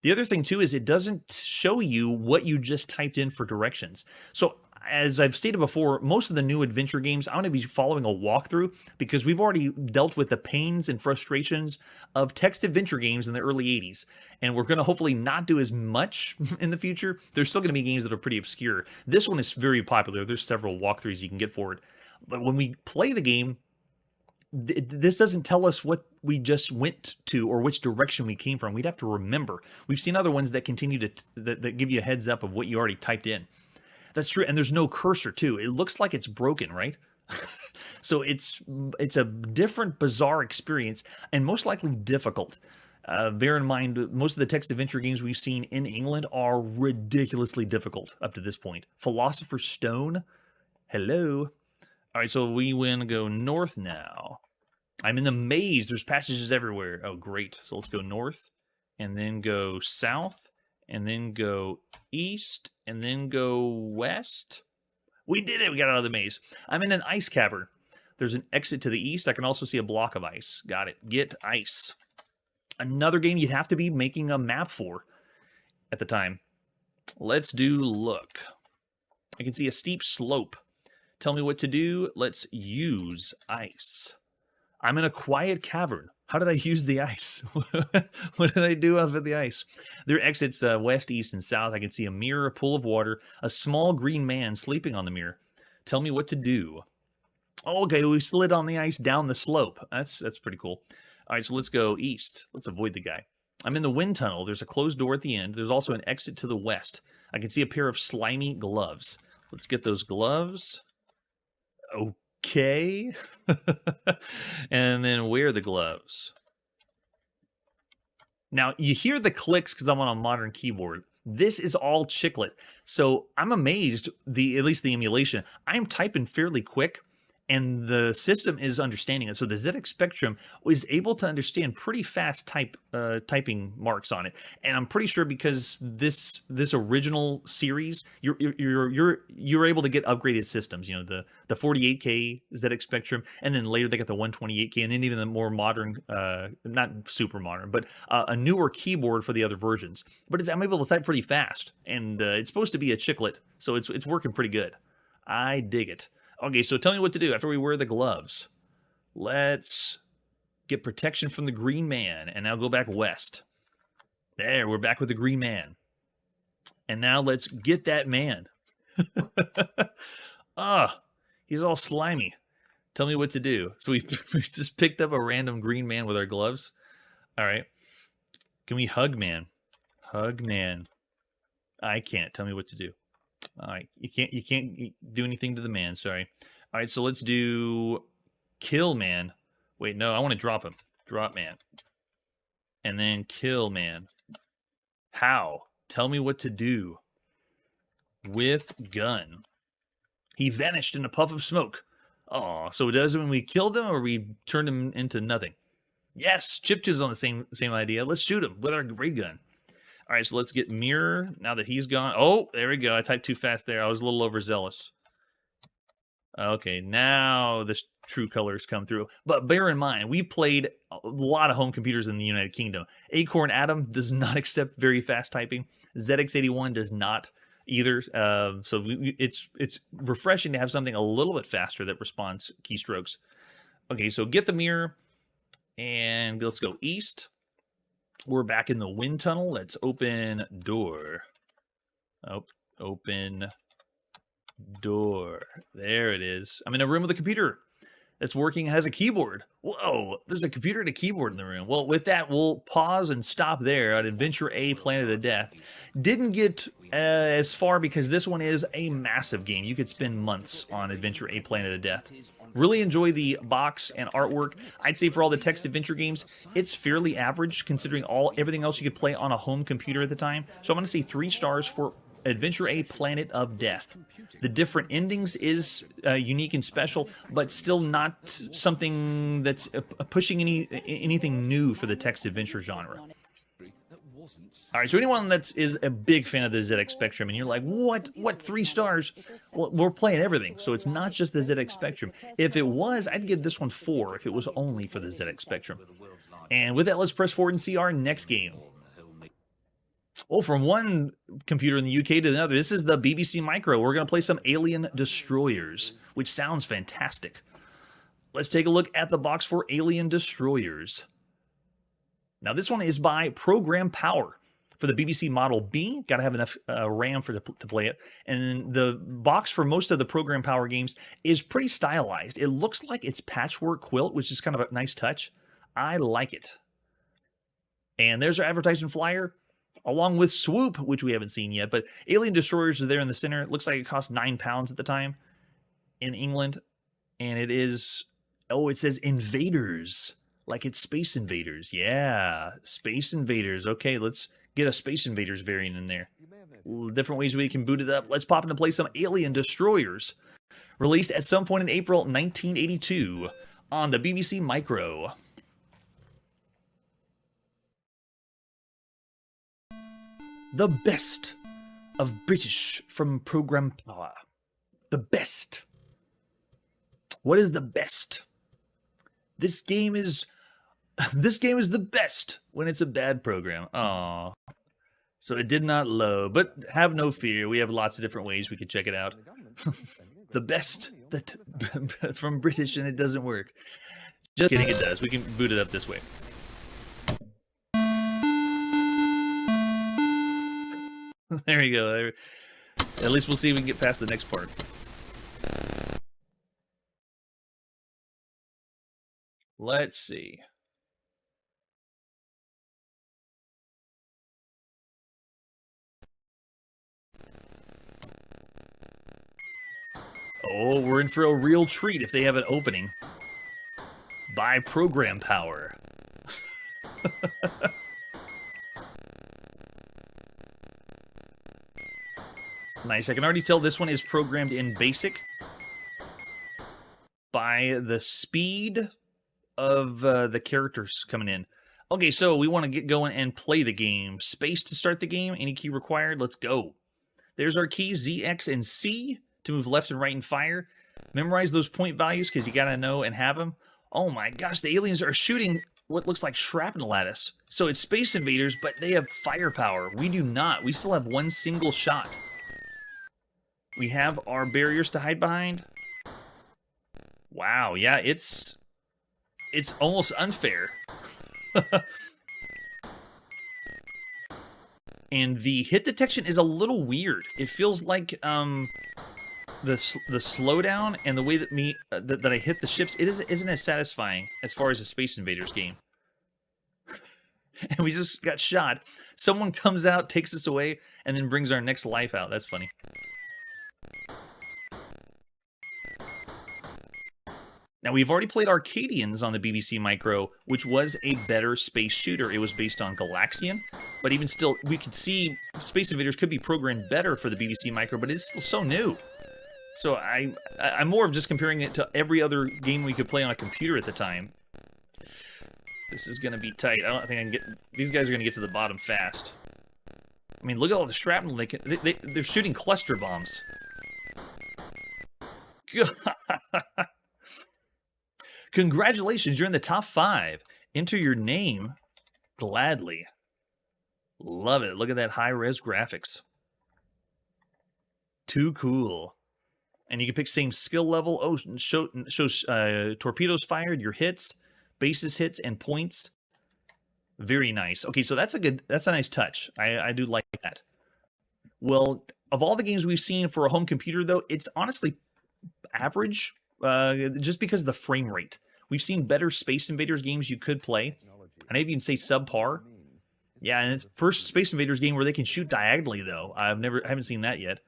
The other thing, too, is it doesn't show you what you just typed in for directions. So as I've stated before, most of the new adventure games, I'm going to be following a walkthrough because we've already dealt with the pains and frustrations of text adventure games in the early 80s. And we're going to hopefully not do as much in the future. There's still going to be games that are pretty obscure. This one is very popular. There's several walkthroughs you can get for it. But when we play the game, this doesn't tell us what we just went to or which direction we came from. We'd have to remember. We've seen other ones that continue to that give you a heads up of what you already typed in. That's true, and there's no cursor too. It looks like it's broken, right? So it's a different, bizarre experience, and most likely difficult. Bear in mind, most of the text adventure games we've seen in England are ridiculously difficult up to this point. Philosopher's Stone, hello. All right, so we want to go north now. I'm in the maze. There's passages everywhere. Oh, great. So let's go north and then go south, and then go east, and then go west. We did it! We got out of the maze. I'm in an ice cavern. There's an exit to the east. I can also see a block of ice. Got it. Get ice. Another game you'd have to be making a map for at the time. Let's do look. I can see a steep slope. Tell me what to do. Let's use ice. I'm in a quiet cavern. How did I use the ice? What did I do out of the ice? There are exits west, east, and south. I can see a mirror, a pool of water, a small green man sleeping on the mirror. Tell me what to do. Oh, okay, we slid on the ice down the slope. That's pretty cool. All right, so let's go east. Let's avoid the guy. I'm in the wind tunnel. There's a closed door at the end. There's also an exit to the west. I can see a pair of slimy gloves. Let's get those gloves. Okay. And then wear the gloves. Now, you hear the clicks because I'm on a modern keyboard. This is all chiclet. So I'm amazed, at least the emulation. I'm typing fairly quick, and the system is understanding it. So the ZX Spectrum was able to understand pretty fast typing marks on it, and I'm pretty sure because this original series, you're able to get upgraded systems. You know, the 48K ZX Spectrum, and then later they got the 128K, and then even the more modern, not super modern, but a newer keyboard for the other versions. But I'm able to type pretty fast, and it's supposed to be a chiclet, so it's working pretty good. I dig it. Okay, so tell me what to do after we wear the gloves. Let's get protection from the green man, and now go back west. There, we're back with the green man. And now let's get that man. He's all slimy. Tell me what to do. So we just picked up a random green man with our gloves. All right. Can we hug man? Hug man. I can't. Tell me what to do. All right, you can't do anything to the man. Sorry. All right, so let's do kill man. Wait, no, I want to drop him. Drop man, and then kill man. How? Tell me what to do. With gun. He vanished in a puff of smoke. Oh, so it does when we killed him, or we turned him into nothing? Yes, Chip2's on the same idea. Let's shoot him with our ray gun. All right, so let's get mirror now that he's gone. Oh, there we go. I typed too fast there. I was a little overzealous. Okay, now the true colors come through. But bear in mind, we played a lot of home computers in the United Kingdom. Acorn Atom does not accept very fast typing. ZX81 does not either. So it's refreshing to have something a little bit faster that responds keystrokes. Okay, so get the mirror, and let's go east. We're back in the wind tunnel. Let's open door. Oh, open door. There it is. I'm in a room with a computer that's working and has a keyboard. Whoa, there's a computer and a keyboard in the room. Well, with that, we'll pause and stop there at Adventure A Planet of Death. Didn't get as far because this one is a massive game. You could spend months on Adventure A Planet of Death. Really enjoy the box and artwork. I'd say for all the text adventure games, it's fairly average considering everything else you could play on a home computer at the time. So I'm going to say 3 stars for Adventure A Planet of Death. The different endings is unique and special, but still not something that's pushing anything new for the text adventure genre. All right, so anyone that is a big fan of the ZX Spectrum, and you're like, what 3 stars? Well, we're playing everything, so it's not just the ZX Spectrum. If it was, I'd give this one 4 if it was only for the ZX Spectrum. And with that, let's press forward and see our next game. Well, from one computer in the UK to another, this is the BBC Micro. We're going to play some Alien Destroyers, which sounds fantastic. Let's take a look at the box for Alien Destroyers. Now, this one is by Program Power for the BBC Model B. Got to have enough RAM to play it. And the box for most of the Program Power games is pretty stylized. It looks like it's patchwork quilt, which is kind of a nice touch. I like it. And there's our advertisement flyer, along with Swoop, which we haven't seen yet. But Alien Destroyers are there in the center. It looks like it cost £9 at the time in England. And it is, oh, it says Invaders. Like it's Space Invaders. Yeah, Space Invaders. Okay, let's get a Space Invaders variant in there. Different ways we can boot it up. Let's pop into play some Alien Destroyers. Released at some point in April 1982 on the BBC Micro. The best of British from Program Power. The best. What is the best? This game is the best when it's a bad program. Aww. So it did not load, but have no fear. We have lots of different ways we could check it out. The best that from British, and it doesn't work. Just kidding, it does. We can boot it up this way. There you go. At least we'll see if we can get past the next part. Let's see. Oh, we're in for a real treat if they have an opening. By Program Power. Nice. I can already tell this one is programmed in BASIC by the speed of the characters coming in. Okay, so we want to get going and play the game. Space to start the game. Any key required? Let's go. There's our keys, Z, X, and C to move left and right and fire. Memorize those point values because you got to know and have them. Oh my gosh, the aliens are shooting what looks like shrapnel at us. So it's Space Invaders, but they have firepower. We do not. We still have one single shot. We have our barriers to hide behind. Wow, yeah, it's almost unfair. And the hit detection is a little weird. It feels like the slowdown and the way that that I hit the ships isn't as satisfying as far as a Space Invaders game. And we just got shot. Someone comes out, takes us away, and then brings our next life out. That's funny. Now, we've already played Arcadians on the BBC Micro, which was a better space shooter. It was based on Galaxian, but even still, we could see Space Invaders could be programmed better for the BBC Micro, but it's still so new. So I'm more of just comparing it to every other game we could play on a computer at the time. This is going to be tight. I don't think I can get... These guys are going to get to the bottom fast. I mean, look at all the shrapnel they can... They're shooting cluster bombs. Congratulations, you're in the top 5. Enter your name gladly. Love it. Look at that high-res graphics. Too cool. And you can pick same skill level. Oh, shows torpedoes fired, your hits, bases hits, and points. Very nice. Okay, so that's a nice touch. I do like that. Well, of all the games we've seen for a home computer, though, it's honestly average. Just because of the frame rate. We've seen better Space Invaders games you could play. And I'd even say subpar. Yeah, and it's first Space Invaders game where they can shoot diagonally, though. I haven't seen that yet.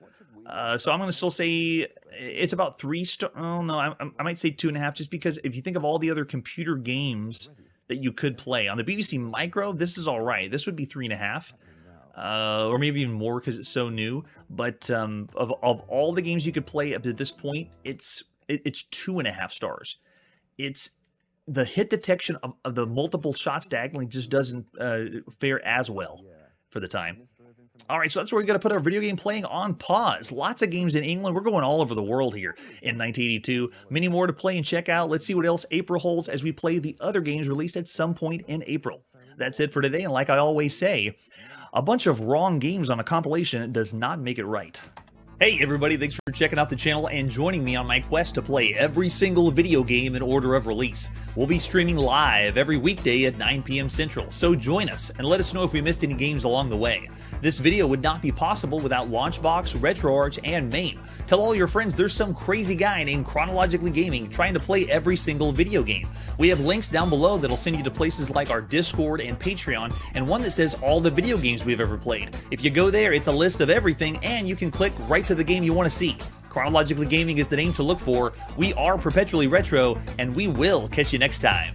So I'm going to still say it's about 3 star. Oh, no, I might say 2.5, just because if you think of all the other computer games that you could play. On the BBC Micro, this is all right. This would be 3.5. Or maybe even more because it's so new. But of all the games you could play up to this point, it's 2.5 stars. It's the hit detection of the multiple shots diagonally just doesn't fare as well for the time. All right, so that's where we got to put our video game playing on pause. Lots of games in England. We're going all over the world here in 1982. Many more to play and check out. Let's see what else April holds as we play the other games released at some point in April. That's it for today, and like I always say, a bunch of wrong games on a compilation does not make it right. Hey everybody, thanks for checking out the channel and joining me on my quest to play every single video game in order of release. We'll be streaming live every weekday at 9 p.m. Central, so join us and let us know if we missed any games along the way. This video would not be possible without Launchbox, RetroArch, and MAME. Tell all your friends there's some crazy guy named Chronologically Gaming trying to play every single video game. We have links down below that'll send you to places like our Discord and Patreon, and one that says all the video games we've ever played. If you go there, it's a list of everything, and you can click right to the game you want to see. Chronologically Gaming is the name to look for. We are Perpetually Retro, and we will catch you next time.